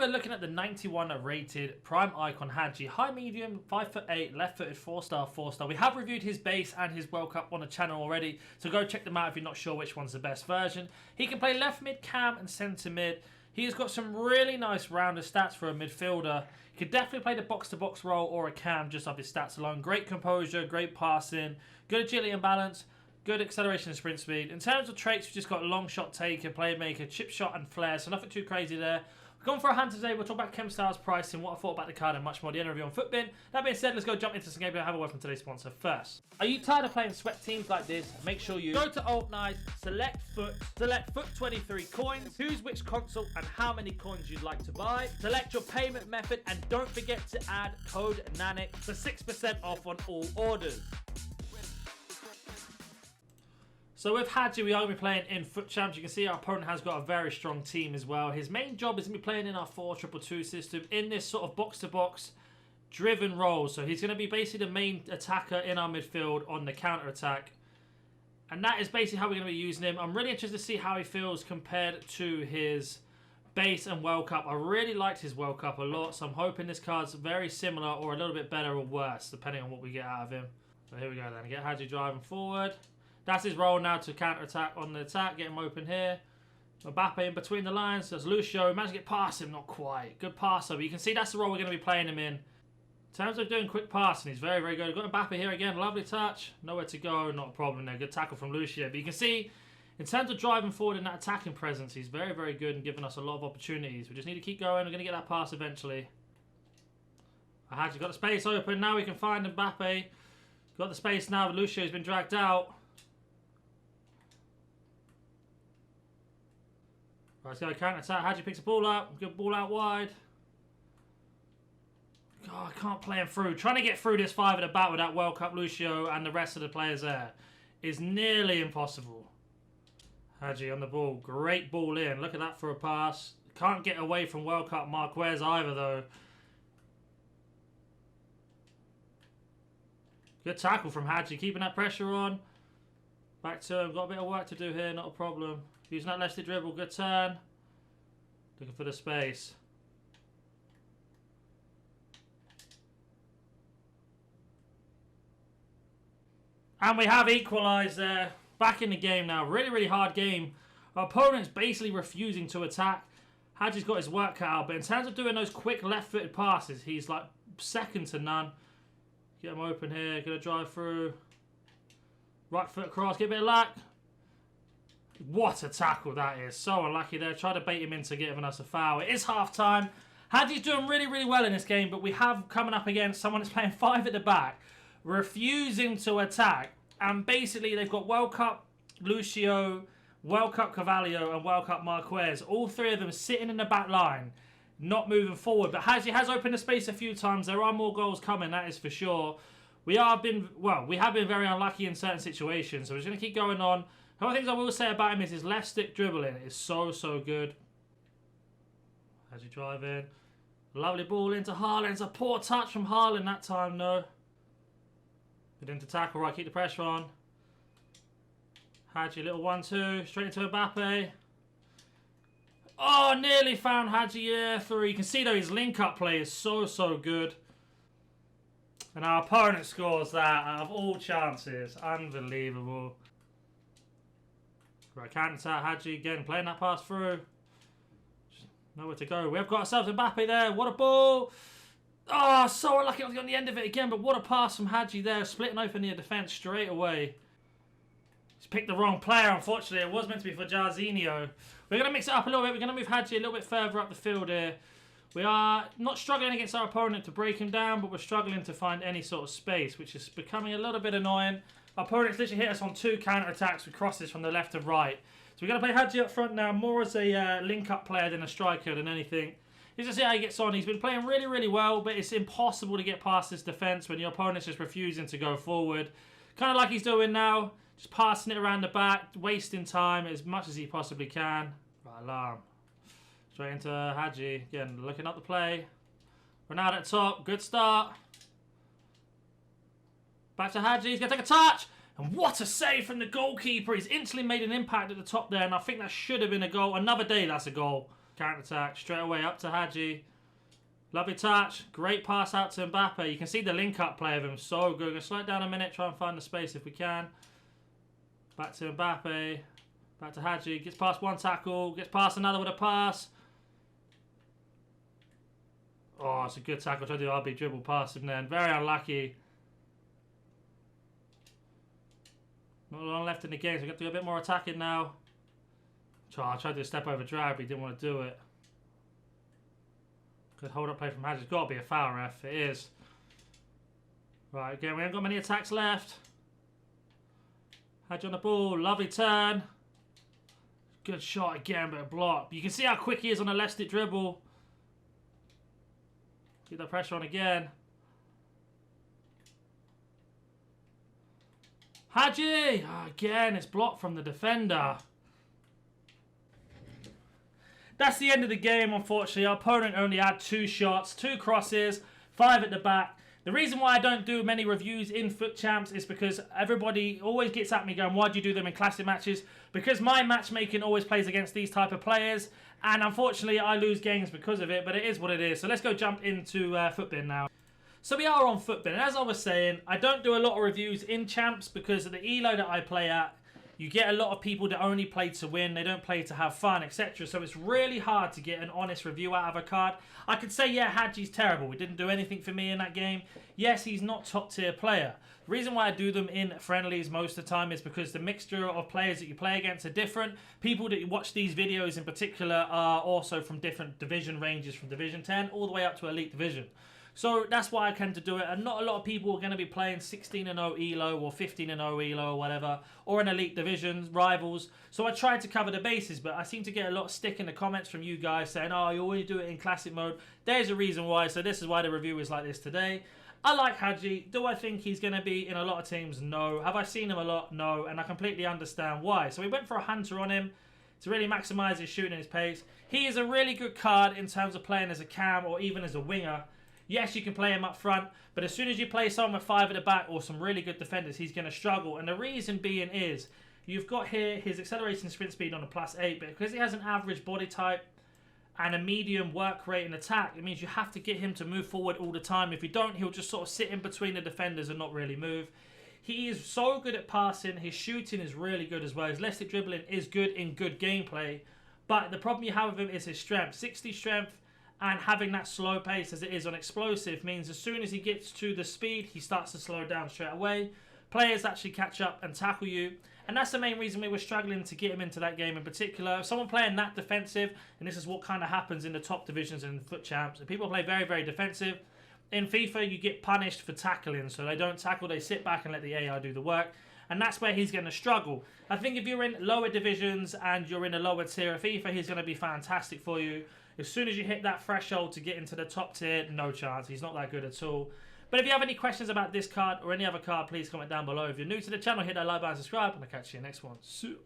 we're looking at the 91 rated prime icon Hagi, high medium, 5'8", left-footed, 4-star, 4-star. We have reviewed his base and his World Cup on the channel already, so go check them out if you're not sure which one's the best version. He can play left mid, cam, and centre mid. He has got some really nice rounder stats for a midfielder. He could definitely play the box-to-box role or a cam just off his stats alone. Great composure, great passing, good agility and balance, good acceleration and sprint speed. In terms of traits, we've just got long shot taker, playmaker, chip shot and flair, so nothing too crazy there. We're going for a hand today. We'll talk about chemstyles, pricing, what I thought about the card and much more. The end review on Footbin. That being said, let's go jump into some gameplay and have a word from today's sponsor first. Are you tired of playing sweat teams like this? Make sure you go to Alt Nice, select Foot 23 coins, choose which console and how many coins you'd like to buy, select your payment method, and don't forget to add code NANIC for 6% off on all orders. So with Hagi, we are going to be playing in Foot Champs. You can see our opponent has got a very strong team as well. His main job is going to be playing in our 4-2-2 system in this sort of box-to-box driven role. So he's going to be basically the main attacker in our midfield on the counter-attack. And that is basically how we're going to be using him. I'm really interested to see how he feels compared to his base and World Cup. I really liked his World Cup a lot. So I'm hoping this card's very similar or a little bit better or worse, depending on what we get out of him. So here we go then. Get Hagi driving forward. That's his role now to counter-attack on the attack. Get him open here. Mbappe in between the lines. There's Lucio. Managed to get past him. Not quite. Good passer. But you can see that's the role we're going to be playing him in. In terms of doing quick passing, he's very, very good. We've got Mbappe here again. Lovely touch. Nowhere to go. Not a problem there. Good tackle from Lucio. But you can see, in terms of driving forward in that attacking presence, he's very, very good and giving us a lot of opportunities. We just need to keep going. We're going to get that pass eventually. Hagi got the space open. Now we can find Mbappe. Got the space now. Lucio's been dragged out. Right, let's go counter-attack. Hagi picks the ball up. Good ball out wide. God, I can't play him through. Trying to get through this 5 at the back with that World Cup Lucio and the rest of the players there is nearly impossible. Hagi on the ball. Great ball in. Look at that for a pass. Can't get away from World Cup Marquez either, though. Good tackle from Hagi. Keeping that pressure on. Back to him. Got a bit of work to do here. Not a problem. Using that lefty dribble, good turn. Looking for the space. And we have equalised there. Back in the game now. Really, really hard game. Our opponent's basically refusing to attack. Hagi's got his work cut out. But in terms of doing those quick left-footed passes, he's like second to none. Get him open here. Gonna drive through. Right foot across. Get a bit of luck. What a tackle that is. So unlucky there. Try to bait him into giving us a foul. It is half-time. Hagi's doing really, really well in this game, but we have coming up against someone that's playing 5 at the back, refusing to attack. And basically, they've got World Cup Lucio, World Cup Carvalho, and World Cup Marquez. All 3 of them sitting in the back line, not moving forward. But Hagi has opened the space a few times. There are more goals coming, that is for sure. We have been very unlucky in certain situations, so we're just going to keep going on. One of the things I will say about him is his left stick dribbling is so, so good. Hagi drive in. Lovely ball into Haaland. It's a poor touch from Haaland that time, though. Good into tackle, right, keep the pressure on. Hagi, little 1-2, straight into Mbappe. Oh, nearly found Hagi, yeah, 3. You can see, though, his link-up play is so, so good. And our opponent scores that out of all chances. Unbelievable. Right, counter-attack, Hagi again, playing that pass through. Just nowhere to go. We've got ourselves Mbappe there. What a ball. Oh, so unlucky on the end of it again, but what a pass from Hagi there. Splitting open the defence straight away. He's picked the wrong player, unfortunately. It was meant to be for Jarzinho. We're going to mix it up a little bit. We're going to move Hagi a little bit further up the field here. We are not struggling against our opponent to break him down, but we're struggling to find any sort of space, which is becoming a little bit annoying. Our opponent's literally hit us on 2 counter-attacks with crosses from the left and right. So we're going to play Hagi up front now, more as a link-up player than a striker than anything. Let's just see how he gets on. He's been playing really, really well, but it's impossible to get past this defence when your opponent's just refusing to go forward. Kind of like he's doing now, just passing it around the back, wasting time as much as he possibly can. Right, alarm. Straight into Hagi. Again, looking up the play. Ronaldo at top. Good start. Back to Hagi. He's going to take a touch. And what a save from the goalkeeper. He's instantly made an impact at the top there. And I think that should have been a goal. Another day, that's a goal. Counter attack straight away up to Hagi. Lovely touch. Great pass out to Mbappe. You can see the link-up play of him. So good. Going to slow it down a minute. Try and find the space if we can. Back to Mbappe. Back to Hagi. Gets past one tackle. Gets past another with a pass. Oh, it's a good tackle. Try to do RB dribble past him then. Very unlucky. Not long left in the game, so we have to do a bit more attacking now. I tried to do a step over drag, but he didn't want to do it. Good hold up play from Hagi. It's got to be a foul, ref. It is. Right, again, we haven't got many attacks left. Hagi on the ball. Lovely turn. Good shot again, but a block. You can see how quick he is on a left stick dribble. Keep the pressure on again. Hagi! Oh, again, it's blocked from the defender. That's the end of the game, unfortunately. Our opponent only had 2 shots, 2 crosses, 5 at the back. The reason why I don't do many reviews in Foot Champs is because everybody always gets at me going, why do you do them in classic matches? Because my matchmaking always plays against these type of players, and unfortunately I lose games because of it, but it is what it is. So let's go jump into Footbin now. So we are on Footbin, and as I was saying, I don't do a lot of reviews in Champs because of the elo that I play at. You get a lot of people that only play to win, they don't play to have fun, etc. So it's really hard to get an honest review out of a card. I could say, yeah, Hagi's terrible. He didn't do anything for me in that game. Yes, he's not top tier player. The reason why I do them in friendlies most of the time is because the mixture of players that you play against are different. People that watch these videos in particular are also from different division ranges, from Division 10 all the way up to Elite Division. So that's why I tend to do it, and not a lot of people are going to be playing 16-0 ELO or 15-0 ELO or whatever, or in Elite Divisions, rivals. So I tried to cover the bases, but I seem to get a lot of stick in the comments from you guys saying, oh, you always do it in Classic mode. There's a reason why, so this is why the review is like this today. I like Hagi. Do I think he's going to be in a lot of teams? No. Have I seen him a lot? No. And I completely understand why. So we went for a Hunter on him to really maximise his shooting and his pace. He is a really good card in terms of playing as a cam or even as a winger. Yes, you can play him up front, but as soon as you play someone with 5 at the back or some really good defenders, he's going to struggle. And the reason being is, you've got here his acceleration sprint speed on a +8, but because he has an average body type and a medium work rate and attack, it means you have to get him to move forward all the time. If you don't, he'll just sort of sit in between the defenders and not really move. He is so good at passing. His shooting is really good as well. His left stick dribbling is good in good gameplay. But the problem you have with him is his strength. 60 strength. And having that slow pace as it is on explosive means as soon as he gets to the speed, he starts to slow down straight away. Players actually catch up and tackle you. And that's the main reason we were struggling to get him into that game in particular. Someone playing that defensive, and this is what kind of happens in the top divisions and Foot Champs. And people play very, very defensive. In FIFA, you get punished for tackling. So they don't tackle, they sit back and let the AI do the work. And that's where he's going to struggle. I think if you're in lower divisions and you're in a lower tier of FIFA, he's going to be fantastic for you. As soon as you hit that threshold to get into the top tier, no chance. He's not that good at all. But if you have any questions about this card or any other card, please comment down below. If you're new to the channel, hit that like button, subscribe, and I'll catch you in the next one. See you.